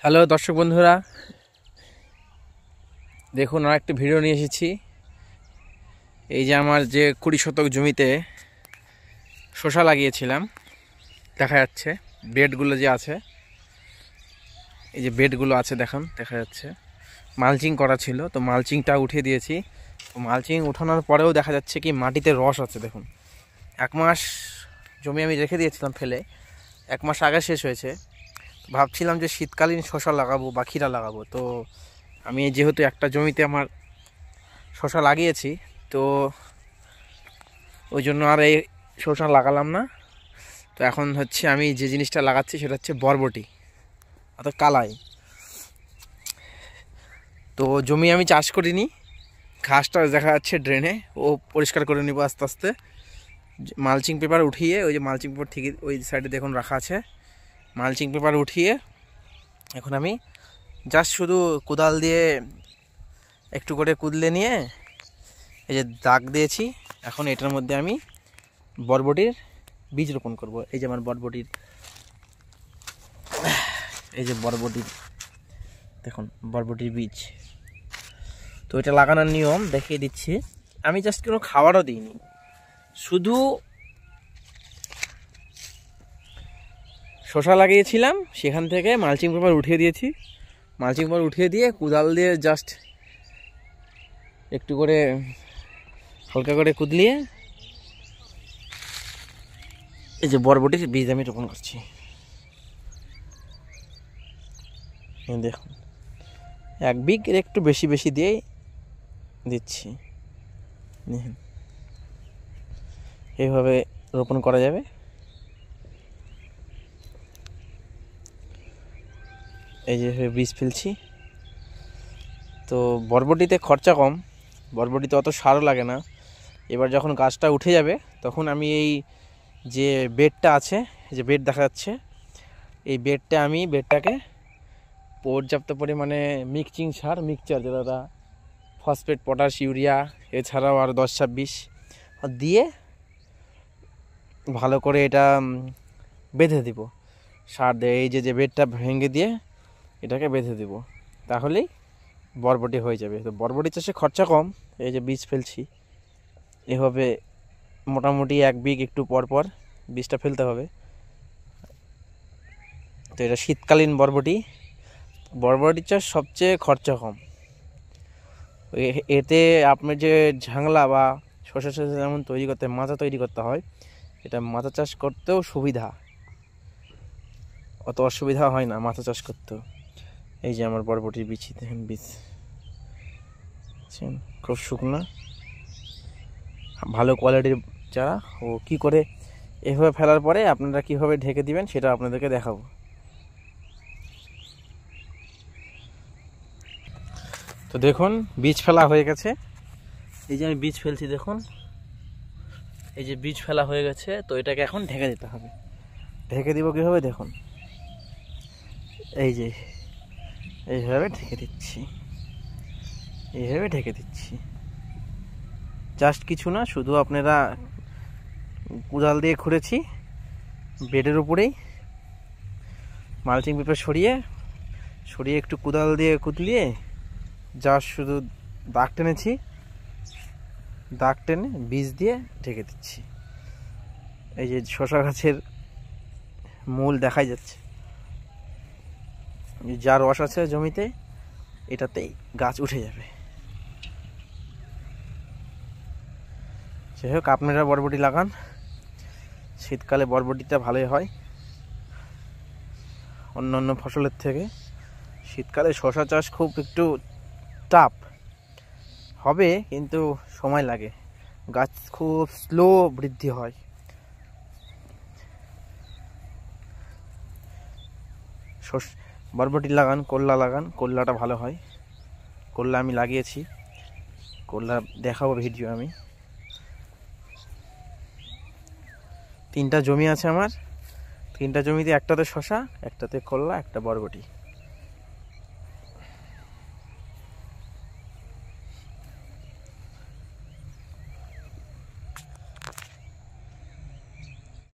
Hello দর্শক বন্ধুরা, দেখুন আর একটা ভিডিও নিয়ে এসেছি। এই যে আমার যে 20 শতক জমিতে শসা লাগিয়েছিলাম, দেখা যাচ্ছে বেডগুলো যে আছে, এই যে বেডগুলো আছে দেখুন দেখা যাচ্ছে। মালচিং করা ছিল, তো মালচিংটা উঠিয়ে দিয়েছি। তো মালচিং উঠানোর পরেও দেখা যাচ্ছে কি মাটিতে রস আছে। দেখুন 1 মাস জমি আমি রেখে দিয়েছিলাম ফেলে, 1 মাস আগে শেষ হয়েছে। ভাবছিলাম যে শীতকালীন শসা লাগাবো বা ক্ষীরা লাগাবো। তো আমি যেহেতু একটা জমিতে আমার শসা লাগিয়েছি, তো ওই জন্য আর এই শসা লাগালাম না। তো এখন হচ্ছে আমি যে জিনিসটা লাগাচ্ছি সেটা হচ্ছে বরবটি অর্থাৎ কালাই। তো জমি আমি চাষ করিনি, ঘাসটা দেখা যাচ্ছে ড্রেনে, ও পরিষ্কার করে নিব আস্তে আস্তে। মালচিং পেপার উঠিয়ে, ওই যে মালচিং পেপার ঠিক ওই সাইডে দেখুন রাখা আছে, মালচিং পেপার উঠিয়ে এখন আমি জাস্ট শুধু কোদাল দিয়ে একটু করে কুদলে নিয়ে এই যে দাগ দিয়েছি। এখন এটার মধ্যে আমি বরবটির বীজ রোপণ করব। এই যে আমার বরবটির, এই যে বরবটির দেখুন বরবটির বীজ। তো এটা লাগানোর নিয়ম দেখিয়ে দিচ্ছি। আমি জাস্ট কোনো খাবারও দিইনি, শুধু শসা লাগিয়েছিলাম, সেখান থেকে মালচিং পেপার উঠিয়ে দিয়েছি। মালচিং পেপার উঠিয়ে দিয়ে কোদাল দিয়ে জাস্ট একটু করে হালকা করে কুদলিয়ে এই যে বরবটির বীজ আমি রোপণ করছি। দেখুন 1 বিঘের একটু বেশি বেশি দিয়ে দিচ্ছি। এইভাবে রোপণ করা যাবে। এই যে বীজ ফেলছি। তো বরবটিতে খরচা কম, বরবটিতে অত সারও লাগে না। এবার যখন গাছটা উঠে যাবে তখন আমি এই যে বেডটা আছে, যে বেড দেখা যাচ্ছে, এই বেডটাকে পর্যাপ্ত পরিমাণে মিক্সচার যেটা ফসফেট, পটাশ, ইউরিয়া, এছাড়াও আর 10-26 দিয়ে ভালো করে এটা বেঁধে দিব। সার দিয়ে এই যে বেডটা ভেঙে দিয়ে এটাকে বেঁধে দিব, তাহলেই বরবটি হয়ে যাবে। তো বরবটি চাষে খরচা কম। এই যে বীজ ফেলছি, এভাবে মোটামুটি 1 বিঘ একটু পর পর বীজটা ফেলতে হবে। তো এটা শীতকালীন বরবটি চাষ সবচেয়ে খরচা কম। এতে আপনার যে ঝাংলা বা শসা চাষ যেমন তৈরি করতে মাচা তৈরি করতে হয়, এটা মাচা চাষ করতেও সুবিধা, অত অসুবিধা হয় না মাচা চাষ করতেও। এই যে আমার বরবটির বীজ, দেখেন বীজ খুব শুকনো, ভালো কোয়ালিটির চারা। ও কি করে এভাবে ফেলার পরে আপনারা কিভাবে ঢেকে দিবেন সেটা আপনাদেরকে দেখাবো। তো দেখুন বীজ ফেলা হয়ে গেছে। এই যে আমি বীজ ফেলছি, দেখুন এই যে বীজ ফেলা হয়ে গেছে। তো এটাকে এখন ঢেকে দিতে হবে। ঢেকে দিব কীভাবে দেখুন, এই যে এইভাবে ঢেকে দিচ্ছি, এইভাবে ঢেকে দিচ্ছি। জাস্ট কিছু না, শুধু আপনারা কোদাল দিয়ে খুঁড়েছি, বেডের উপরেই মালচিং পেপার সরিয়ে একটু কোদাল দিয়ে কুদলিয়ে জাস্ট শুধু দাগ টেনেছি, দাগ টেনে বীজ দিয়ে ঢেকে দিচ্ছি। এই যে শসা গাছের মূল দেখাই যাচ্ছে, যা রস আছে জমিতে এটাতেই গাছ উঠে যাবে। যাই হোক, আপনারা বরবটি লাগান, শীতকালে বরবটিটা ভালোই হয় অন্যান্য ফসলের থেকে। শীতকালে শসা চাষ খুব একটু টাফ হবে, কিন্তু সময় লাগে, গাছ খুব স্লো বৃদ্ধি হয়। বরবটি লাগান, করলা লাগান, করলাটা ভালো হয়। করলা আমি লাগিয়েছি, করলা দেখাবো ভিডিও। আমি 3টা জমি আছে আমার, 3টা জমিতে একটাতে শসা, একটাতে করলা, একটা বরবটি।